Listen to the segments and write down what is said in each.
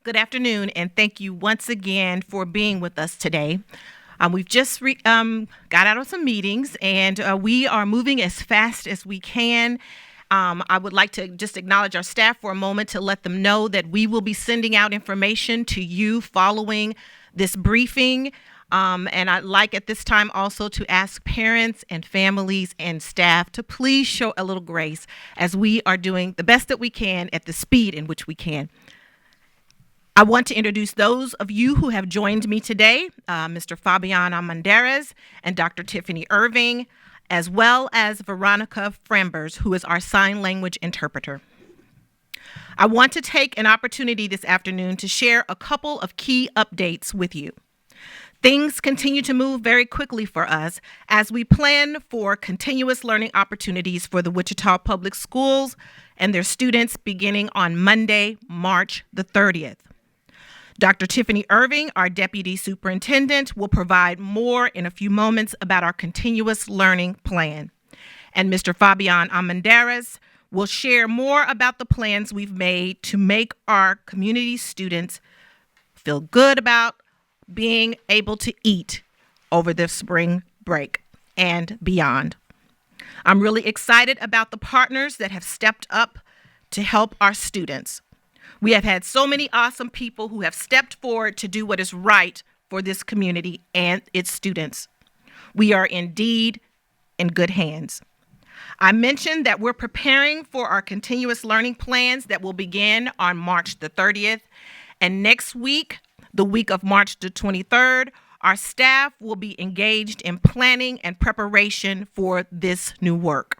Good afternoon, and thank you once again for being with us today. We've just got out of some meetings, and we are moving as fast as we can. I would like to just acknowledge our staff for a moment to let them know that we will be sending out information to you following this briefing. And I'd like at this time also to ask parents and families and staff to please show a little grace as we are doing the best that we can at the speed in which we can. I want to introduce those of you who have joined me today, Mr. Fabian Almendarez and Dr. Tiffany Irving, as well as Veronica Frambers, who is our sign language interpreter. I want to take an opportunity this afternoon to share a couple of key updates with you. Things continue to move very quickly for us as we plan for continuous learning opportunities for the Wichita Public Schools and their students beginning on Monday, March the 30th. Dr. Tiffany Irving, our Deputy Superintendent, will provide more in a few moments about our continuous learning plan. And Mr. Fabian Almendarez will share more about the plans we've made to make our community students feel good about being able to eat over the spring break and beyond. I'm really excited about the partners that have stepped up to help our students. We have had so many awesome people who have stepped forward to do what is right for this community and its students. We are indeed in good hands. I mentioned that we're preparing for our continuous learning plans that will begin on March the 30th. And next week, the week of March the 23rd, our staff will be engaged in planning and preparation for this new work.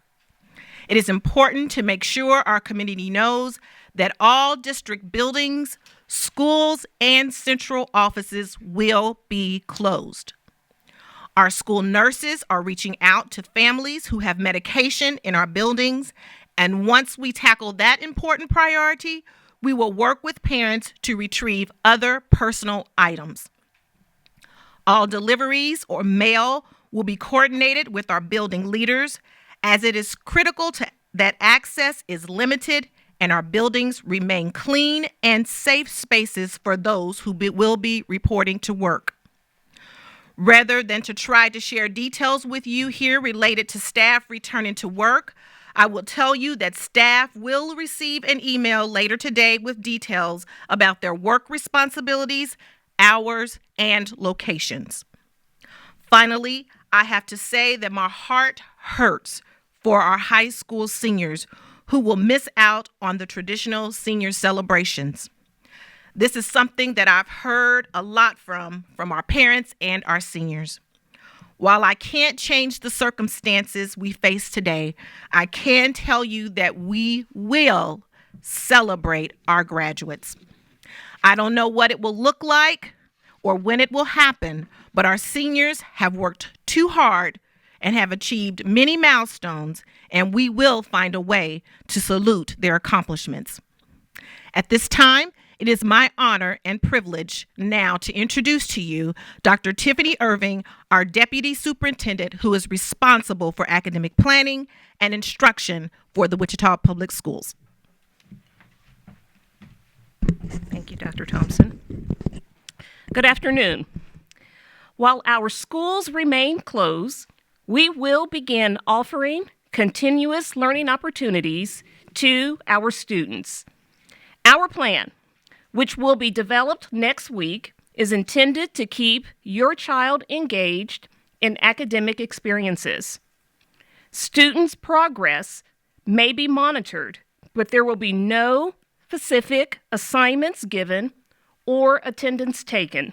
It is important to make sure our community knows that all district buildings, schools, and central offices will be closed. Our school nurses are reaching out to families who have medication in our buildings, and once we tackle that important priority, we will work with parents to retrieve other personal items. All deliveries or mail will be coordinated with our building leaders, as it is critical that access is limited and our buildings remain clean and safe spaces for those who will be reporting to work. Rather than to try to share details with you here related to staff returning to work, I will tell you that staff will receive an email later today with details about their work responsibilities, hours, and locations. Finally, I have to say that my heart hurts for our high school seniors who will miss out on the traditional senior celebrations. This is something that I've heard a lot from our parents and our seniors. While I can't change the circumstances we face today, I can tell you that we will celebrate our graduates. I don't know what it will look like or when it will happen, but our seniors have worked too hard and have achieved many milestones, and we will find a way to salute their accomplishments. At this time, it is my honor and privilege now to introduce to you Dr. Tiffany Irving, our Deputy Superintendent, who is responsible for academic planning and instruction for the Wichita Public Schools. Thank you, Dr. Thompson. Good afternoon. While our schools remain closed, we will begin offering continuous learning opportunities to our students. Our plan, which will be developed next week, is intended to keep your child engaged in academic experiences. Students' progress may be monitored, but there will be no specific assignments given or attendance taken.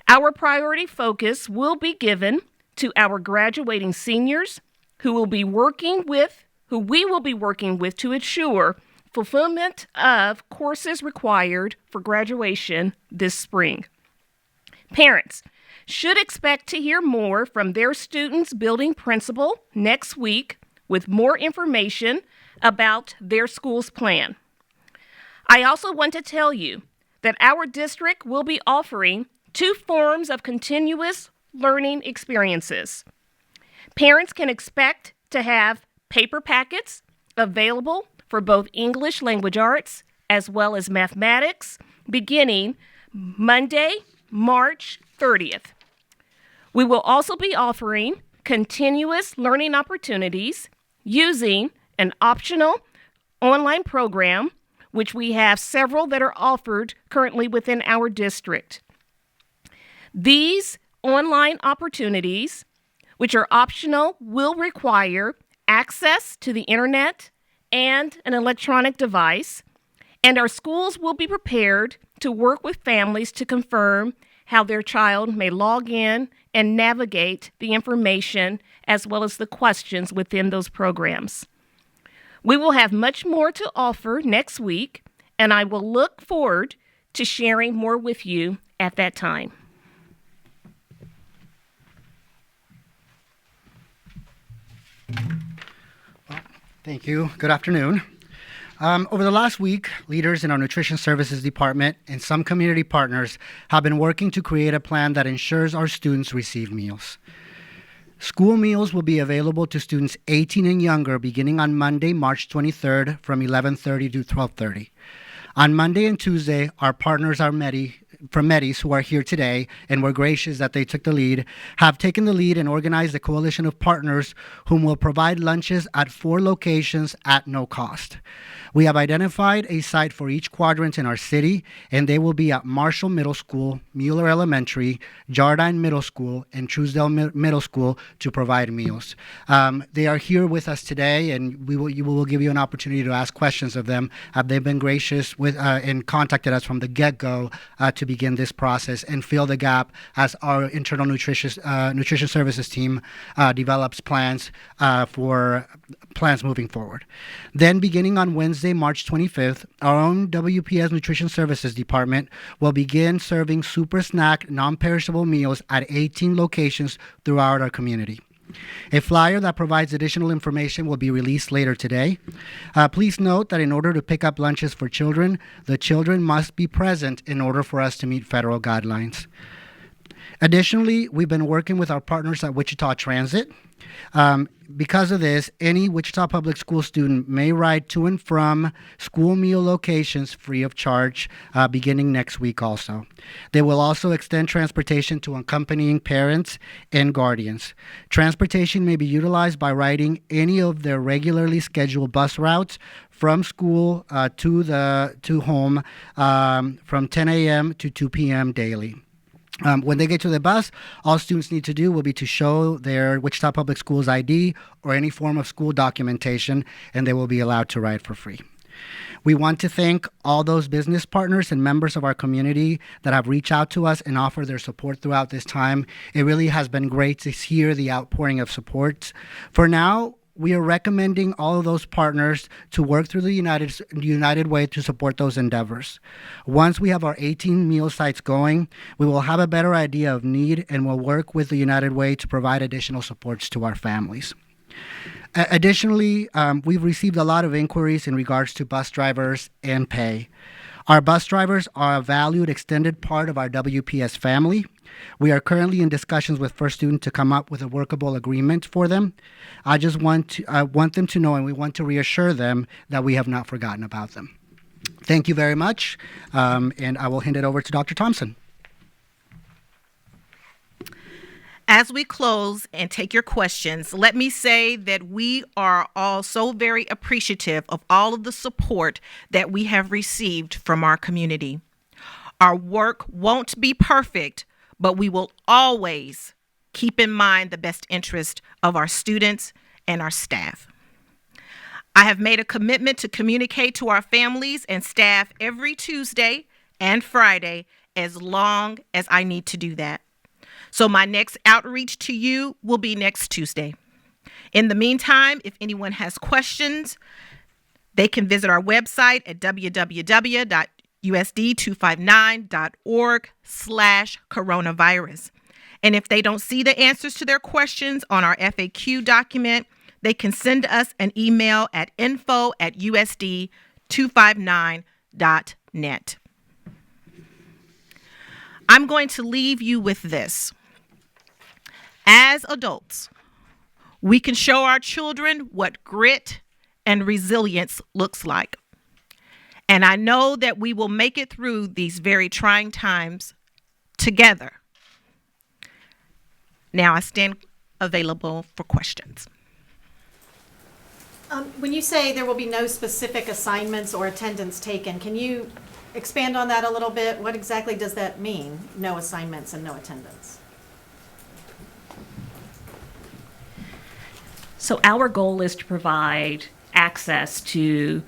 Our priority focus will be given to our graduating seniors who we will be working with to ensure fulfillment of courses required for graduation this spring. Parents should expect to hear more from their students' building principal next week with more information about their school's plan. I also want to tell you that our district will be offering 2 forms of continuous learning experiences. Parents can expect to have paper packets available for both English language arts as well as mathematics beginning Monday, March 30th. We will also be offering continuous learning opportunities using an optional online program, which we have several that are offered currently within our district. These online opportunities, which are optional, will require access to the internet and an electronic device, and our schools will be prepared to work with families to confirm how their child may log in and navigate the information as well as the questions within those programs. We will have much more to offer next week, and I will look forward to sharing more with you at that time. Thank you. Good afternoon. Over the last week, leaders in our Nutrition Services Department and some community partners have been working to create a plan that ensures our students receive meals. School meals will be available to students 18 and younger beginning on Monday, March 23rd from 11:30 to 12:30. On Monday and Tuesday, our partners from Metis, who are here today and were gracious that they took the lead, have taken the lead and organized a coalition of partners whom will provide lunches at 4 locations at no cost. We have identified a site for each quadrant in our city, and they will be at Marshall Middle School, Mueller Elementary, Jardine Middle School, and Truesdale Middle School to provide meals. They are here with us today, and we will give you an opportunity to ask questions of them. They've been gracious with and contacted us from the get-go to begin this process and fill the gap as our internal nutrition services team develops plans for plans moving forward. Then beginning on Wednesday, March 25th, our own WPS Nutrition Services Department will begin serving super snack non-perishable meals at 18 locations throughout our community. A flyer that provides additional information will be released later today. Please note that in order to pick up lunches for children, the children must be present in order for us to meet federal guidelines. Additionally, we've been working with our partners at Wichita Transit. Because of this, any Wichita Public School student may ride to and from school meal locations free of charge beginning next week also. They will also extend transportation to accompanying parents and guardians. Transportation may be utilized by riding any of their regularly scheduled bus routes from school to home from 10 a.m. to 2 p.m. daily. When they get to the bus, all students need to do will be to show their Wichita Public Schools ID or any form of school documentation, and they will be allowed to ride for free. We want to thank all those business partners and members of our community that have reached out to us and offered their support throughout this time. It really has been great to hear the outpouring of support. For now, we are recommending all of those partners to work through the United Way to support those endeavors. Once we have our 18 meal sites going, we will have a better idea of need and will work with the United Way to provide additional supports to our families. Additionally, we've received a lot of inquiries in regards to bus drivers and pay. Our bus drivers are a valued extended part of our WPS family. We are currently in discussions with First Student to come up with a workable agreement for them. I want them to know, and we want to reassure them that we have not forgotten about them. Thank you very much, and I will hand it over to Dr. Thompson. As we close and take your questions, let me say that we are all so very appreciative of all of the support that we have received from our community. Our work won't be perfect, but we will always keep in mind the best interest of our students and our staff. I have made a commitment to communicate to our families and staff every Tuesday and Friday as long as I need to do that. So my next outreach to you will be next Tuesday. In the meantime, if anyone has questions, they can visit our website at www.usd259.org/coronavirus. And if they don't see the answers to their questions on our FAQ document, they can send us an email at info@usd259.net. I'm going to leave you with this. As adults, we can show our children what grit and resilience looks like. And I know that we will make it through these very trying times together. Now I stand available for questions. When you say there will be no specific assignments or attendance taken, can you expand on that a little bit? What exactly does that mean, no assignments and no attendance? So our goal is to provide access to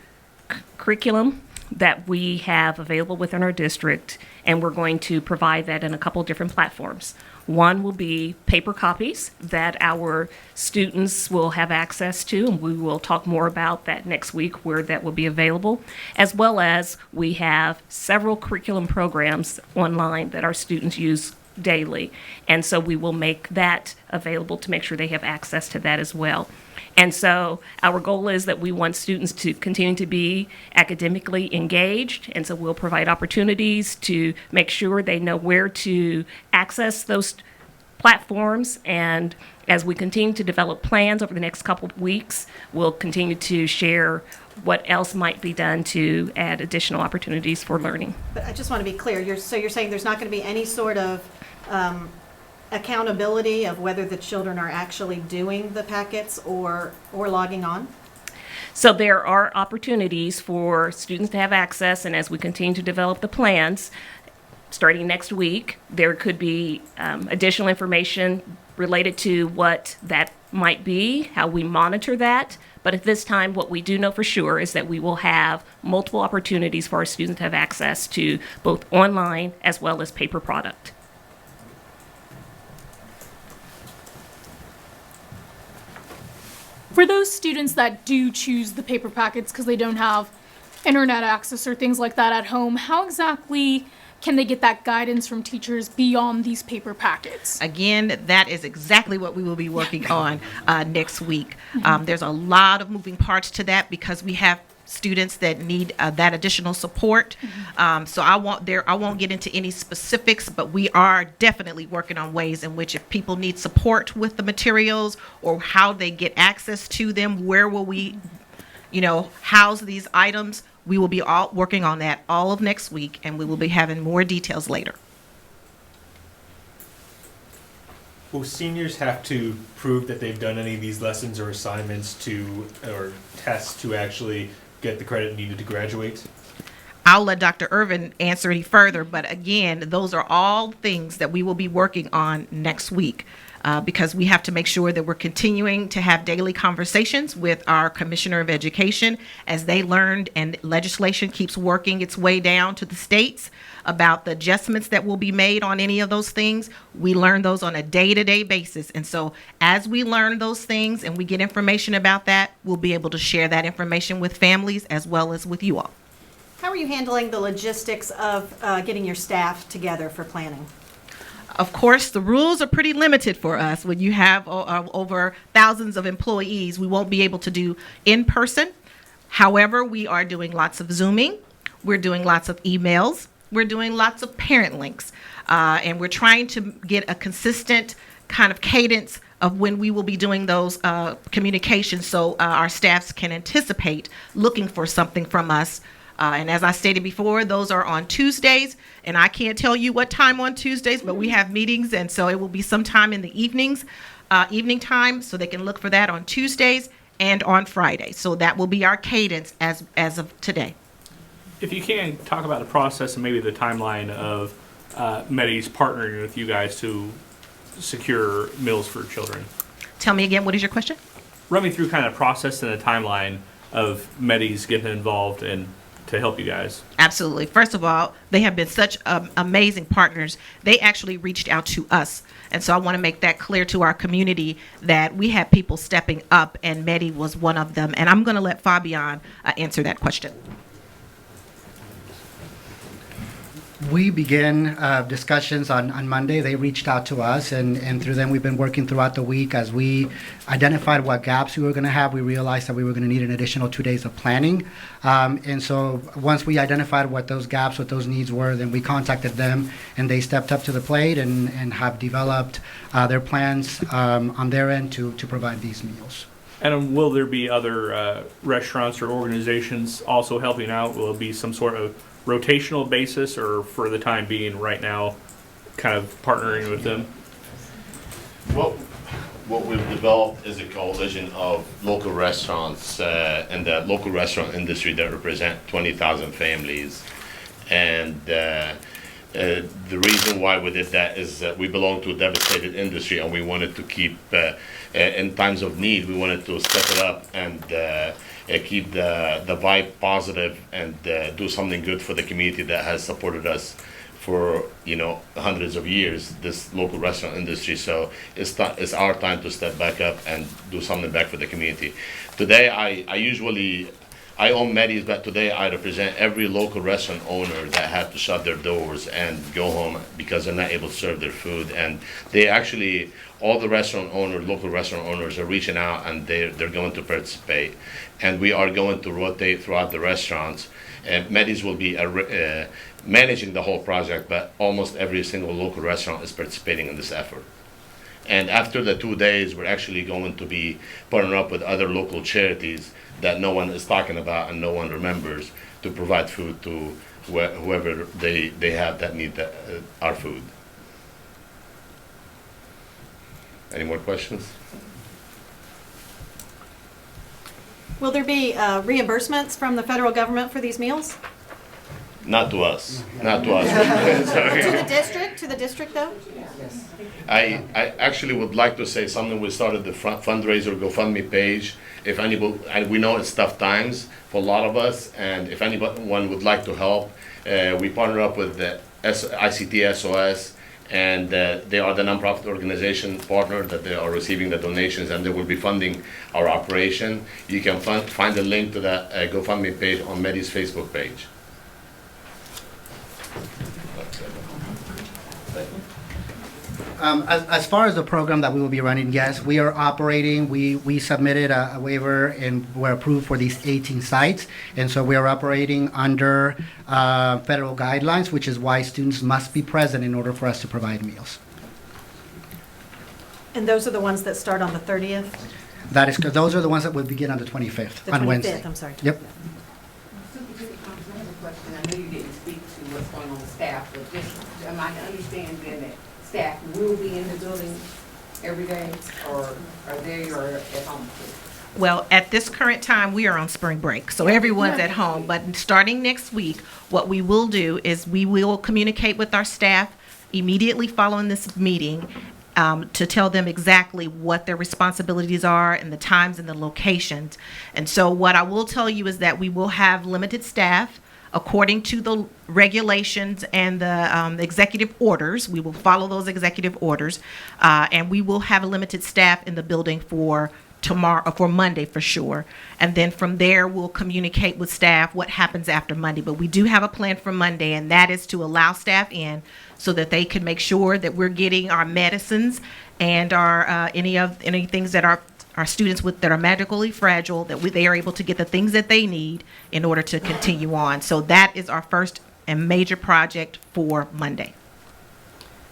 curriculum that we have available within our district, and we're going to provide that in a couple different platforms. One will be paper copies that our students will have access to, and we will talk more about that next week where that will be available, as well as we have several curriculum programs online that our students use daily. And so we will make that available to make sure they have access to that as well. And so our goal is that we want students to continue to be academically engaged, and so we'll provide opportunities to make sure they know where to access those platforms. And as we continue to develop plans over the next couple of weeks, we'll continue to share what else might be done to add additional opportunities for learning. But I just want to be clear, so you're saying there's not going to be any sort of accountability of whether the children are actually doing the packets or logging on? So there are opportunities for students to have access, and as we continue to develop the plans, starting next week, there could be additional information related to what that might be, how we monitor that. But at this time, what we do know for sure is that we will have multiple opportunities for our students to have access to both online as well as paper product. For those students that do choose the paper packets because they don't have internet access or things like that at home, how exactly can they get that guidance from teachers beyond these paper packets? Again, that is exactly what we will be working on next week. There's a lot of moving parts to that because we have students that need that additional support. So I won't get into any specifics, but we are definitely working on ways in which if people need support with the materials or how they get access to them, where will we, house these items? We will be all working on that all of next week, and we will be having more details later. Will seniors have to prove that they've done any of these lessons or assignments or tests to actually get the credit needed to graduate? I'll let Dr. Irvin answer any further, but again, those are all things that we will be working on next week because we have to make sure that we're continuing to have daily conversations with our Commissioner of Education as they learned and legislation keeps working its way down to the states about the adjustments that will be made on any of those things. We learn those on a day-to-day basis. And so as we learn those things and we get information about that, we'll be able to share that information with families as well as with you all. How are you handling the logistics of getting your staff together for planning? Of course, the rules are pretty limited for us. When you have over thousands of employees, we won't be able to do in person. However, we are doing lots of Zooming. We're doing lots of emails. We're doing lots of parent links. And we're trying to get a consistent kind of cadence of when we will be doing those communications so our staffs can anticipate looking for something from us. And as I stated before, those are on Tuesdays, and I can't tell you what time on Tuesdays, but we have meetings, and so it will be sometime in the evenings, evening time, so they can look for that on Tuesdays and on Fridays. So that will be our cadence as of today. If you can, talk about the process and maybe the timeline of Medi's partnering with you guys to secure meals for children. Tell me again, what is your question? Run me through kind of process and the timeline of Medi's getting involved and to help you guys. Absolutely. First of all, they have been such amazing partners. They actually reached out to us. And so I want to make that clear to our community that we had people stepping up, and Medi was one of them. And I'm going to let Fabian answer that question. We began discussions on Monday. They reached out to us, and through them, we've been working throughout the week. As we identified what gaps we were going to have, we realized that we were going to need an additional 2 days of planning. And so once we identified what those gaps, what those needs were, then we contacted them, and they stepped up to the plate and have developed their plans on their end to provide these meals. And will there be other restaurants or organizations also helping out? Will it be some sort of rotational basis, or for the time being, right now, kind of partnering with them? What we've developed is a coalition of local restaurants and the local restaurant industry that represent 20,000 families. And the reason why we did that is that we belong to a devastated industry, and we wanted to keep, in times of need, we wanted to step it up and keep the vibe positive and do something good for the community that has supported us for hundreds of years, this local restaurant industry. So it's our time to step back up and do something back for the community. Today I own Maddie's, but today I represent every local restaurant owner that had to shut their doors and go home because they're not able to serve their food. And they actually, all the restaurant owners, local restaurant owners, are reaching out, and they're going to participate. And we are going to rotate throughout the restaurants. And Maddie's will be managing the whole project, but almost every single local restaurant is participating in this effort. And after the 2 days, we're actually going to be partnering up with other local charities that no one is talking about and no one remembers, to provide food to whoever they have that need our food. Any more questions? Will there be reimbursements from the federal government for these meals? Not to us. Not to us. To the district though? I actually would like to say something. We started the fundraiser GoFundMe page. If anybody, and we know it's tough times for a lot of us, and if anyone would like to help, we partner up with the ICT SOS, and they are the nonprofit organization partner that they are receiving the donations, and they will be funding our operation. You can find the link to that GoFundMe page on Medi's Facebook page. As far as the program that we will be running, yes, we are operating. We submitted a waiver and were approved for these 18 sites. And so we are operating under federal guidelines, which is why students must be present in order for us to provide meals. And those are the ones that start on the 30th? That is, those are the ones that will begin on the 25th, The on 25th, Wednesday. I'm sorry. Yep. Superintendent Thompson, I have a question. I know you didn't speak to what's going on with staff, but just, am I to understand then that staff will be in the building every day, or are they or at home? Well, at this current time, we are on spring break, so everyone's at home. But starting next week, what we will do is we will communicate with our staff immediately following this meeting to tell them exactly what their responsibilities are and the times and the locations. And so what I will tell you is that we will have limited staff according to the regulations and the executive orders. We will follow those executive orders, and we will have a limited staff in the building for tomorrow, for Monday for sure. And then from there, we'll communicate with staff what happens after Monday. But we do have a plan for Monday, and that is to allow staff in so that they can make sure that we're getting our medicines and our any things that our students that are medically fragile, that they are able to get the things that they need in order to continue on. So that is our first and major project for Monday.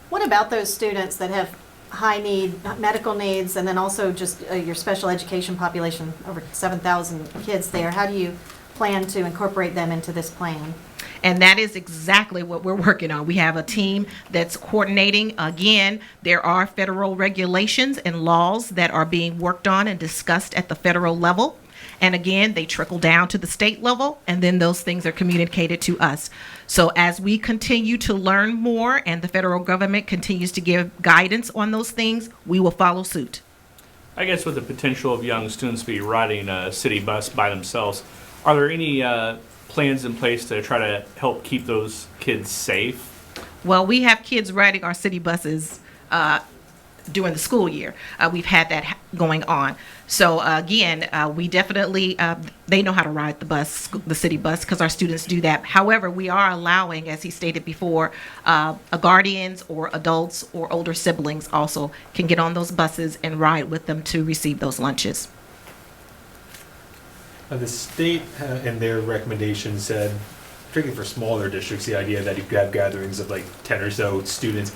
What about those students that have high need, medical needs, and then also just your special education population, over 7,000 kids there? How do you plan to incorporate them into this plan? And that is exactly what we're working on. We have a team that's coordinating. Again, there are federal regulations and laws that are being worked on and discussed at the federal level. And again, they trickle down to the state level, and then those things are communicated to us. So as we continue to learn more and the federal government continues to give guidance on those things, we will follow suit. I guess with the potential of young students to be riding a city bus by themselves, are there any plans in place to try to help keep those kids safe? Well, we have kids riding our city buses during the school year. We've had that going on. So again, we definitely, they know how to ride the bus, the city bus, because our students do that. However, we are allowing, as he stated before, guardians or adults or older siblings also can get on those buses and ride with them to receive those lunches. The state in their recommendation said, particularly for smaller districts, the idea that you could have gatherings of like 10 or so students.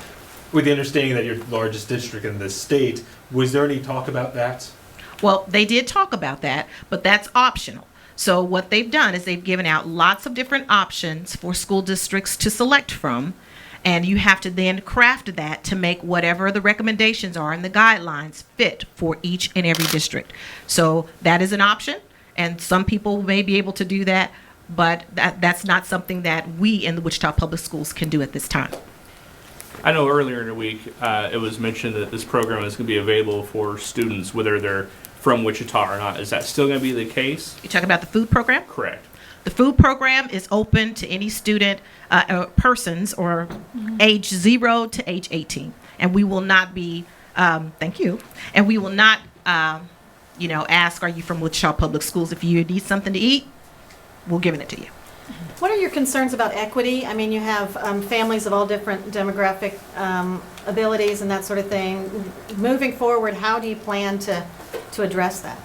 With the understanding that you're the largest district in the state, was there any talk about that? Well, they did talk about that, but that's optional. So what they've done is they've given out lots of different options for school districts to select from, and you have to then craft that to make whatever the recommendations are and the guidelines fit for each and every district. So that is an option, and some people may be able to do that, but that's not something that we in the Wichita Public Schools can do at this time. I know earlier in the week it was mentioned that this program is going to be available for students, whether they're from Wichita or not. Is that still going to be the case? You talking about the food program? Correct. The food program is open to any student, persons, or age 0 to age 18. And we will not be, thank you, and we will not, ask, are you from Wichita Public Schools? If you need something to eat, we're giving it to you. What are your concerns about equity? I mean, you have families of all different demographic abilities and that sort of thing. Moving forward, how do you plan to address that?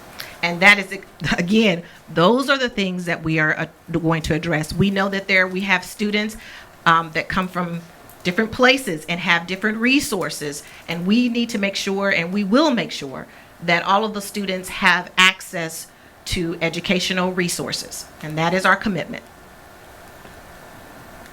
And that is, again, those are the things that we are going to address. We know that we have students that come from different places and have different resources, and we need to make sure, and we will make sure, that all of the students have access to educational resources, and that is our commitment.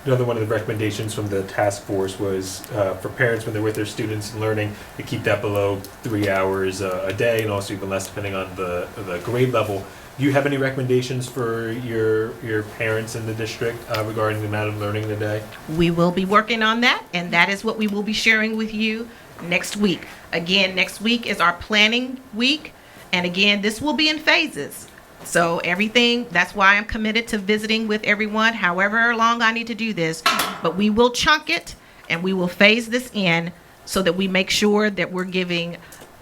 Another one of the recommendations from the task force was for parents when they're with their students and learning to keep that below 3 hours a day, and also even less depending on the grade level. Do you have any recommendations for your parents in the district regarding the amount of learning in a day? We will be working on that, and that is what we will be sharing with you next week. Again, next week is our planning week, and again, this will be in phases. So everything, that's why I'm committed to visiting with everyone, however long I need to do this. But we will chunk it, and we will phase this in so that we make sure that we're giving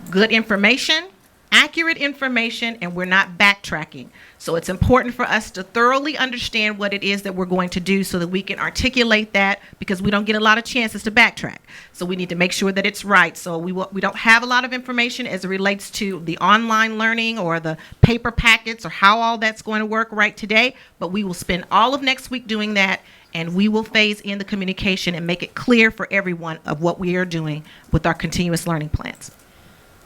good information, accurate information, and we're not backtracking. So it's important for us to thoroughly understand what it is that we're going to do so that we can articulate that, because we don't get a lot of chances to backtrack. So we need to make sure that it's right. So we don't have a lot of information as it relates to the online learning or the paper packets or how all that's going to work right today, but we will spend all of next week doing that, and we will phase in the communication and make it clear for everyone of what we are doing with our continuous learning plans.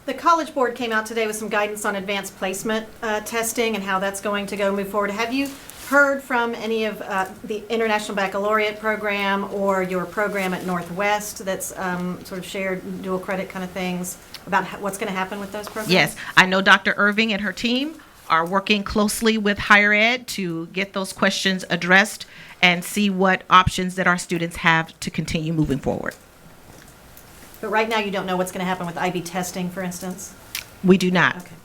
The College Board came out today with some guidance on advanced placement testing and how that's going to go move forward. Have you heard from any of the International Baccalaureate program or your program at Northwest that's sort of shared dual credit kind of things about what's going to happen with those programs? Yes, I know Dr. Irving and her team are working closely with higher ed to get those questions addressed and see what options that our students have to continue moving forward. But right now, you don't know what's going to happen with IB testing, for instance? We do not. Okay.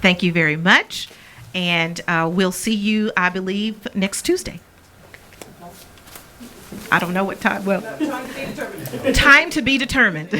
Thank you very much. And we'll see you, I believe, next Tuesday. I don't know what time. Well, time to be determined.